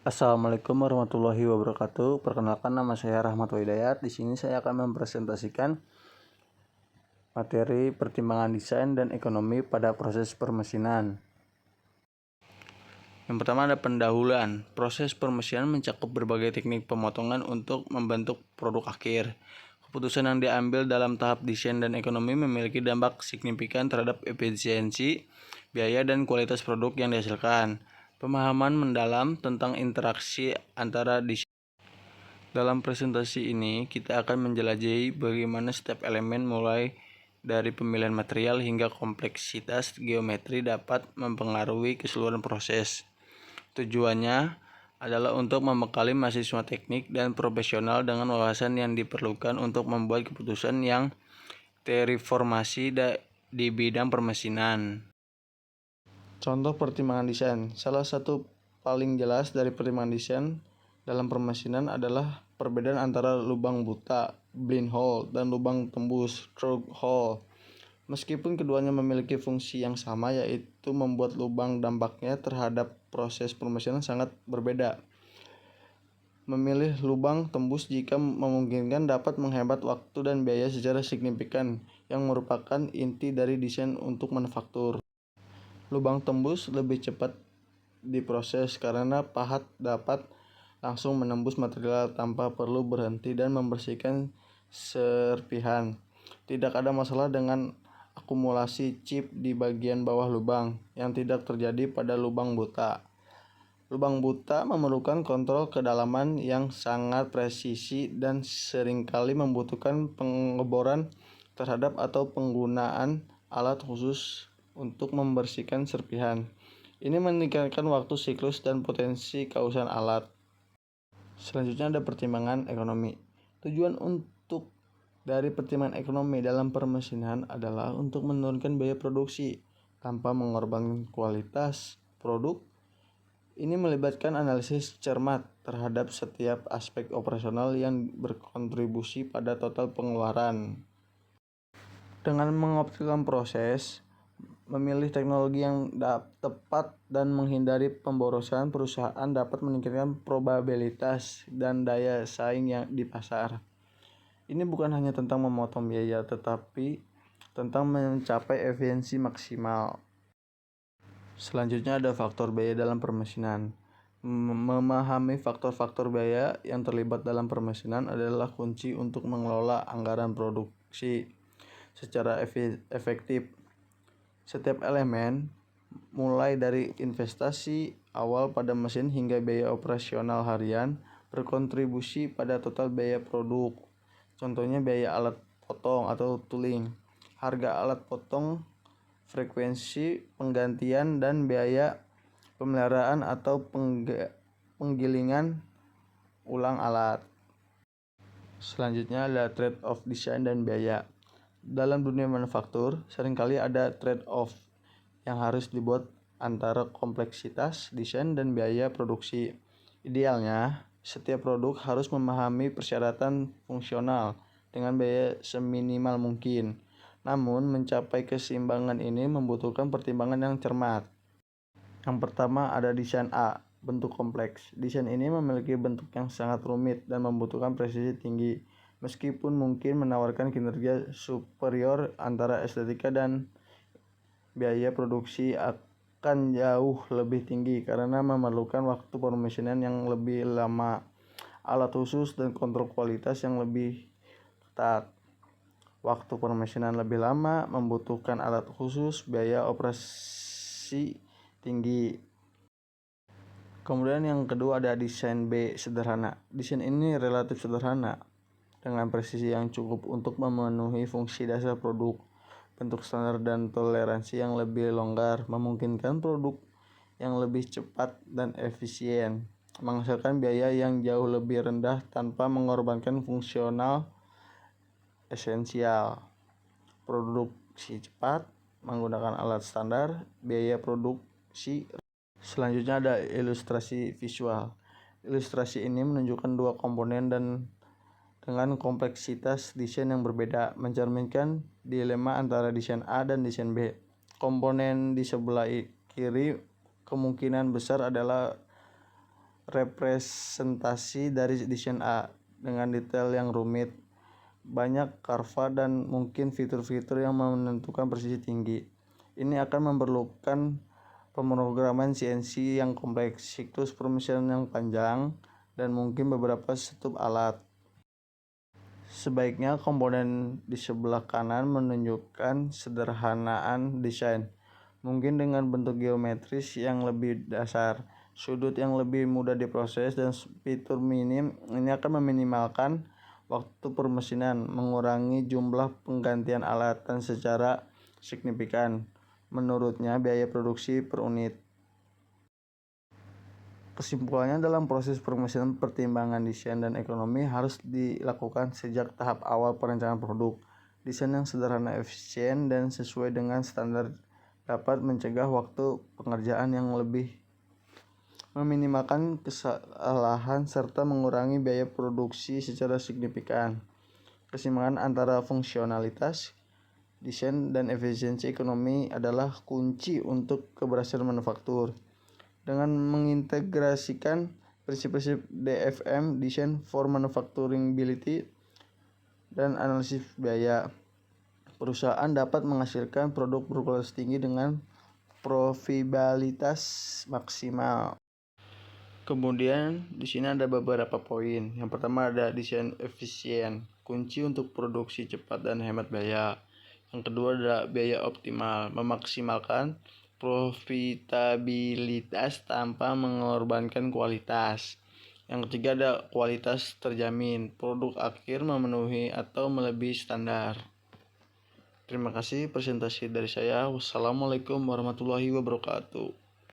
Assalamualaikum warahmatullahi wabarakatuh. Perkenalkan, nama saya Rahmat Hidayat. Di sini saya akan mempresentasikan materi pertimbangan desain dan ekonomi pada proses permesinan. Yang pertama ada pendahuluan. Proses permesinan mencakup berbagai teknik pemotongan untuk membentuk produk akhir. Keputusan yang diambil dalam tahap desain dan ekonomi memiliki dampak signifikan terhadap efisiensi, biaya, dan kualitas produk yang dihasilkan. Pemahaman mendalam tentang interaksi antara desain. Dalam presentasi ini, kita akan menjelajahi bagaimana setiap elemen mulai dari pemilihan material hingga kompleksitas geometri dapat mempengaruhi keseluruhan proses. Tujuannya adalah untuk membekali mahasiswa teknik dan profesional dengan wawasan yang diperlukan untuk membuat keputusan yang terformasi di bidang permesinan. Contoh pertimbangan desain. Salah satu paling jelas dari pertimbangan desain dalam permesinan adalah perbedaan antara lubang buta, blind hole, dan lubang tembus, through hole. Meskipun keduanya memiliki fungsi yang sama, yaitu membuat lubang, dampaknya terhadap proses permesinan sangat berbeda. Memilih lubang tembus jika memungkinkan dapat menghemat waktu dan biaya secara signifikan, yang merupakan inti dari desain untuk manufaktur. Lubang tembus lebih cepat diproses karena pahat dapat langsung menembus material tanpa perlu berhenti dan membersihkan serpihan. Tidak ada masalah dengan akumulasi chip di bagian bawah lubang yang tidak terjadi pada lubang buta. Lubang buta memerlukan kontrol kedalaman yang sangat presisi dan seringkali membutuhkan pengeboran terhadap atau penggunaan alat khusus untuk membersihkan serpihan. Ini meningkatkan waktu siklus dan potensi kerusakan alat. Selanjutnya ada pertimbangan ekonomi. Tujuan dari pertimbangan ekonomi dalam permesinan adalah untuk menurunkan biaya produksi tanpa mengorbankan kualitas produk. Ini melibatkan analisis cermat terhadap setiap aspek operasional yang berkontribusi pada total pengeluaran. Dengan mengoptimalkan proses, memilih teknologi yang tepat, dan menghindari pemborosan, perusahaan dapat meningkatkan probabilitas dan daya saing yang di pasar. Ini bukan hanya tentang memotong biaya, tetapi tentang mencapai efisiensi maksimal. Selanjutnya ada faktor biaya dalam permesinan. Memahami faktor-faktor biaya yang terlibat dalam permesinan adalah kunci untuk mengelola anggaran produksi secara efektif. Setiap elemen, mulai dari investasi awal pada mesin hingga biaya operasional harian, berkontribusi pada total biaya produk. Contohnya biaya alat potong atau tooling, harga alat potong, frekuensi penggantian, dan biaya pemeliharaan atau penggilingan ulang alat. Selanjutnya ada trade-off desain dan biaya. Dalam dunia manufaktur, seringkali ada trade-off yang harus dibuat antara kompleksitas desain dan biaya produksi. Idealnya, setiap produk harus memahami persyaratan fungsional dengan biaya seminimal mungkin. Namun, mencapai keseimbangan ini membutuhkan pertimbangan yang cermat. Yang pertama ada desain A, bentuk kompleks. Desain ini memiliki bentuk yang sangat rumit dan membutuhkan presisi tinggi. Meskipun mungkin menawarkan kinerja superior, antara estetika dan biaya produksi akan jauh lebih tinggi karena memerlukan waktu permesinan yang lebih lama, alat khusus, dan kontrol kualitas yang lebih ketat. Waktu permesinan lebih lama membutuhkan alat khusus, biaya operasi tinggi. Kemudian yang kedua ada desain B, sederhana. Desain ini relatif sederhana dengan presisi yang cukup untuk memenuhi fungsi dasar produk. Bentuk standar dan toleransi yang lebih longgar memungkinkan produk yang lebih cepat dan efisien, menghasilkan biaya yang jauh lebih rendah tanpa mengorbankan fungsional esensial. Produksi cepat menggunakan alat standar, biaya produksi. Selanjutnya ada ilustrasi visual. Ilustrasi ini menunjukkan dua komponen dengan kompleksitas desain yang berbeda, mencerminkan dilema antara desain A dan desain B. Komponen di sebelah kiri kemungkinan besar adalah representasi dari desain A dengan detail yang rumit, banyak karva dan mungkin fitur-fitur yang menentukan presisi tinggi. Ini akan memerlukan pemrograman CNC yang kompleks, siklus permesinan yang panjang, dan mungkin beberapa stub alat. Sebaiknya komponen di sebelah kanan menunjukkan sederhanaan desain, mungkin dengan bentuk geometris yang lebih dasar, sudut yang lebih mudah diproses, dan fitur minim. Ini akan meminimalkan waktu permesinan, mengurangi jumlah penggantian alat, dan secara signifikan, menurutnya, biaya produksi per unit. Kesimpulannya, dalam proses permesinan, pertimbangan desain dan ekonomi harus dilakukan sejak tahap awal perencanaan produk. Desain yang sederhana, efisien, dan sesuai dengan standar dapat mencegah waktu pengerjaan yang lebih, meminimalkan kesalahan, serta mengurangi biaya produksi secara signifikan. Keseimbangan antara fungsionalitas, desain, dan efisiensi ekonomi adalah kunci untuk keberhasilan manufaktur. Dengan mengintegrasikan prinsip-prinsip DFM (Design for Manufacturability) dan analisis biaya, perusahaan dapat menghasilkan produk berkualitas tinggi dengan profitabilitas maksimal. Kemudian di sini ada beberapa poin. Yang pertama ada desain efisien, kunci untuk produksi cepat dan hemat biaya. Yang kedua ada biaya optimal, memaksimalkan profitabilitas tanpa mengorbankan kualitas. Yang ketiga ada kualitas terjamin, produk akhir memenuhi atau melebihi standar. Terima kasih presentasi dari saya. Wassalamualaikum warahmatullahi wabarakatuh.